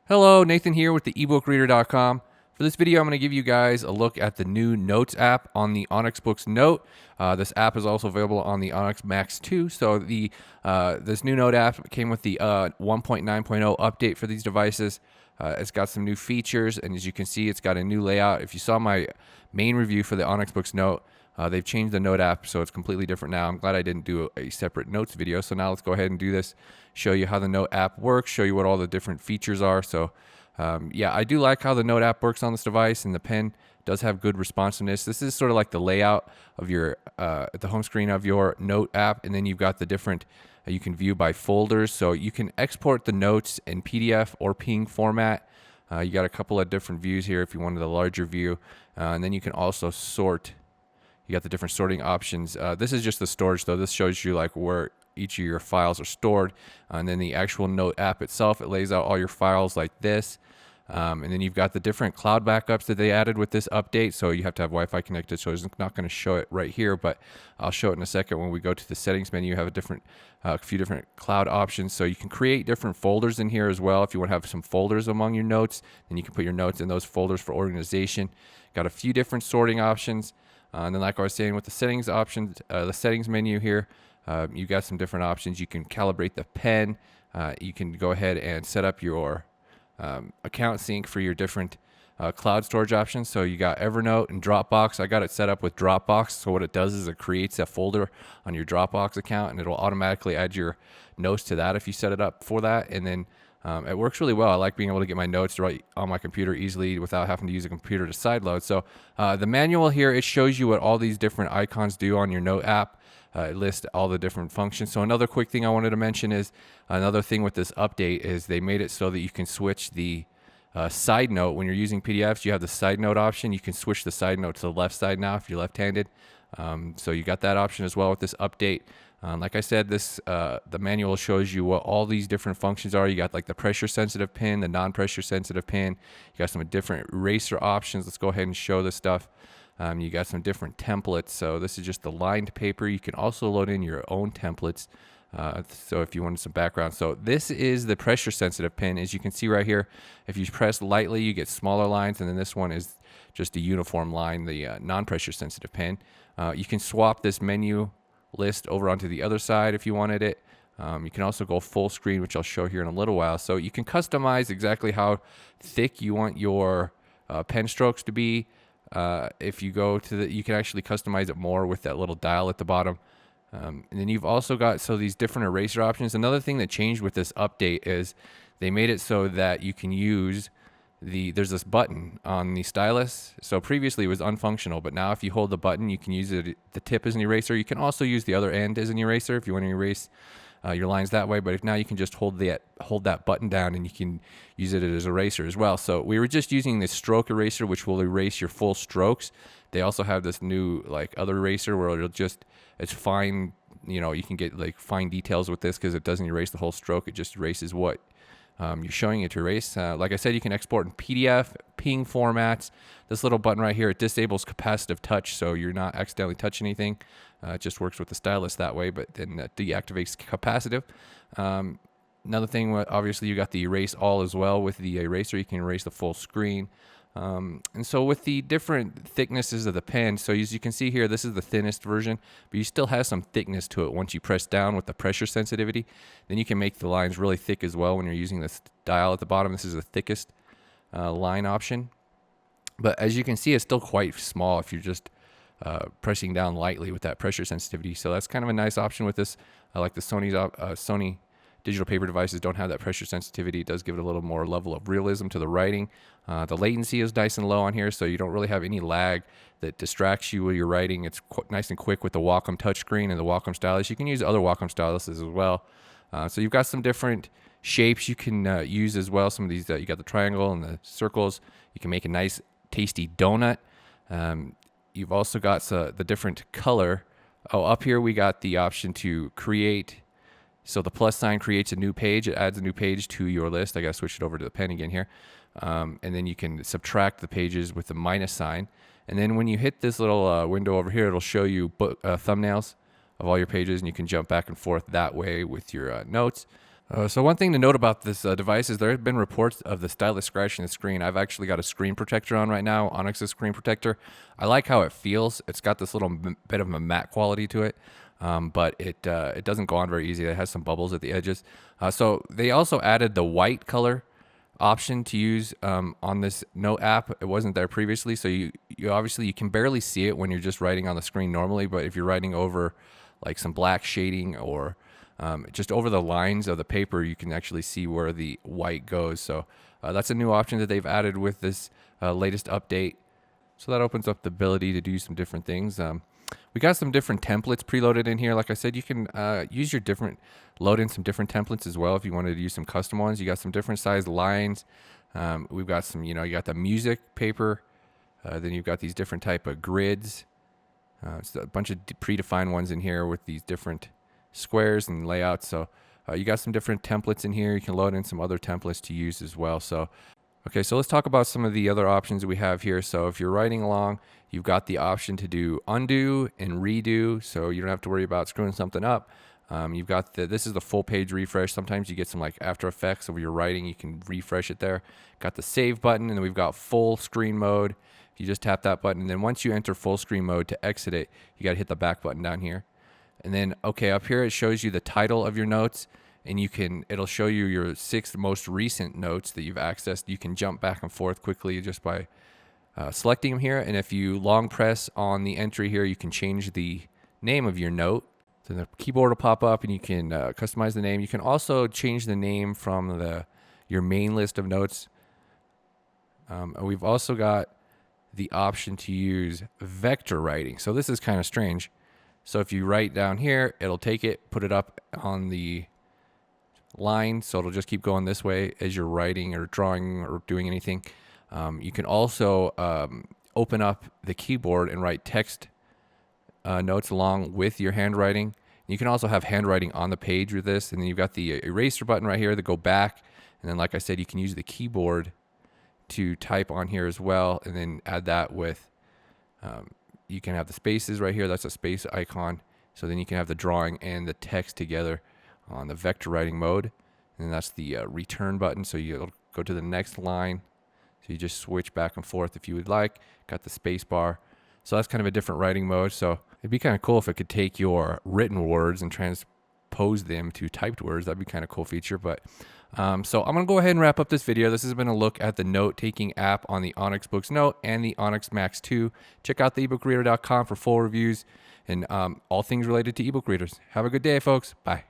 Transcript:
Hello, Nathan here with the ebookreader.com. For this video, I'm going to give you guys a look at the new Notes app on the Onyx Boox Note. This app is also available on the Onyx Max2. So this new Note app came with the 1.9.0 update for these devices. It's got some new features, and as you can see, it's got a new layout. If you saw my main review for the Onyx Boox Note, they've changed the Note app, so it's completely different now. I'm glad I didn't do a separate Notes video. So now let's go ahead and do this, show you how the Note app works, show you what all the different features are. So yeah, I do like how the Note app works on this device, and the pen does have good responsiveness. This is sort of like the layout of your at the home screen of your Note app, and then you've got the different you can view by folders. So you can export the notes in PDF or PNG format. You got a couple of different views here if you wanted a larger view, and then you can also sort. You got the different sorting options. This is just the storage though. This shows you like where each of your files are stored. And then the actual Note app itself, it lays out all your files like this. And then you've got the different cloud backups that they added with this update. So you have to have Wi-Fi connected. So it's not going to show it right here, but I'll show it in a second. When we go to the settings menu, you have a few different cloud options. So you can create different folders in here as well. If you want to have some folders among your notes, then you can put your notes in those folders for organization. Got a few different sorting options. And then like I was saying with the settings options, the settings menu here, you got some different options. You can calibrate the pen. You can go ahead and set up your account sync for your different cloud storage options. So you got Evernote and Dropbox. I got it set up with Dropbox. So what it does is it creates a folder on your Dropbox account, and it'll automatically add your notes to that if you set it up for that. And then it works really well. I like being able to get my notes right on my computer easily without having to use a computer to sideload. So the manual here, it shows you what all these different icons do on your Note app. It lists all the different functions. So another quick thing I wanted to mention is another thing with this update is they made it so that you can switch the side note. When you're using PDFs, you have the side note option. You can switch the side note to the left side now if you're left-handed. So you got that option as well with this update. Like I said, the manual shows you what all these different functions are. You got like the pressure sensitive pen, the non-pressure sensitive pen. You got some different eraser options. Let's go ahead and show this stuff. You got some different templates. So this is just the lined paper. You can also load in your own templates. So if you wanted some background. So this is the pressure sensitive pen. As you can see right here, if you press lightly, you get smaller lines. And then this one is just a uniform line, the non-pressure sensitive pen. You can swap this menu list over onto the other side if you wanted it. You can also go full screen, which I'll show here in a little while. So you can customize exactly how thick you want your pen strokes to be. If you go to you can actually customize it more with that little dial at the bottom. And then you've also got these different eraser options. Another thing that changed with this update is they made it so that you can use there's this button on the stylus. So previously it was unfunctional, but now if you hold the button, you can use it, the tip as an eraser. You can also use the other end as an eraser if you want to erase your lines that way. But if now you can just hold that button down and you can use it as an eraser as well. So we were just using this stroke eraser, which will erase your full strokes. They also have this new other eraser where it's fine. You know, you can get fine details with this because it doesn't erase the whole stroke. It just erases what you're showing it to erase. Like I said, you can export in PDF, PNG formats. This little button right here, it disables capacitive touch, so you're not accidentally touching anything. It just works with the stylus that way, but then that deactivates capacitive. Another thing, obviously, you got the erase all as well with the eraser. You can erase the full screen. And so with the different thicknesses of the pen, so as you can see here, this is the thinnest version, but you still have some thickness to it once you press down with the pressure sensitivity. Then you can make the lines really thick as well when you're using this dial at the bottom. This is the thickest line option. But as you can see, it's still quite small if you're just pressing down lightly with that pressure sensitivity. So that's kind of a nice option with this. I like the Sony digital paper devices don't have that pressure sensitivity. It does give it a little more level of realism to the writing. The latency is nice and low on here, so you don't really have any lag that distracts you while you're writing. It's nice and quick with the Wacom touchscreen and the Wacom stylus. You can use other Wacom styluses as well. So you've got some different shapes you can use as well. Some of these, you got the triangle and the circles. You can make a nice, tasty donut. You've also got the different color. Oh, up here we got the option to create. So the plus sign creates a new page. It adds a new page to your list. I got to switch it over to the pen again here. And then you can subtract the pages with the minus sign. And then when you hit this little window over here, it'll show you thumbnails of all your pages, and you can jump back and forth that way with your notes. So one thing to note about this device is there have been reports of the stylus scratching the screen. I've actually got a screen protector on right now, Onyx's screen protector. I like how it feels. It's got this little bit of a matte quality to it, but it doesn't go on very easy. It has some bubbles at the edges. So they also added the white color option to use on this note app. It wasn't there previously, so you obviously you can barely see it when you're just writing on the screen normally, but if you're writing over like some black shading or just over the lines of the paper, you can actually see where the white goes. So that's a new option that they've added with this latest update. So that opens up the ability to do some different things. We got some different templates preloaded in here. Like I said, you can use your load in some different templates as well if you wanted to use some custom ones. You got some different sized lines. We've got some, you got the music paper. Then you've got these different type of grids. It's a bunch of predefined ones in here with these different squares and layouts. So you got some different templates in here. You can load in some other templates to use as well. So okay, so let's talk about some of the other options that we have here. So if you're writing along, you've got the option to do undo and redo, so you don't have to worry about screwing something up. You've got this is the full page refresh. Sometimes you get some like After Effects over your writing, you can refresh it there. Got the save button, and then we've got full screen mode. You just tap that button, and then once you enter full screen mode, to exit it, you got to hit the back button down here. And then, okay, up here it shows you the title of your notes, and it'll show you your 6 most recent notes that you've accessed. You can jump back and forth quickly just by selecting them here. And if you long press on the entry here, you can change the name of your note. So the keyboard will pop up, and you can customize the name. You can also change the name from your main list of notes. And we've also got the option to use vector writing. So this is kind of strange. So if you write down here, it'll take it, put it up on the line, so it'll just keep going this way as you're writing or drawing or doing anything. You can also open up the keyboard and write text notes along with your handwriting. You can also have handwriting on the page with this, and then you've got the eraser button right here to go back. And then, like I said, you can use the keyboard to type on here as well, and then add that with. You can have the spaces right here. That's a space icon. So then you can have the drawing and the text together on the vector writing mode. And then that's the return button. So you'll go to the next line. So you just switch back and forth if you would like. Got the space bar. So that's kind of a different writing mode. So it'd be kind of cool if it could take your written words and transpose them to typed words. That'd be kind of cool feature. But so I'm going to go ahead and wrap up this video. This has been a look at the note-taking app on the Onyx Boox Note and the Onyx Max2. Check out the ebookreader.com for full reviews and all things related to ebook readers. Have a good day, folks. Bye.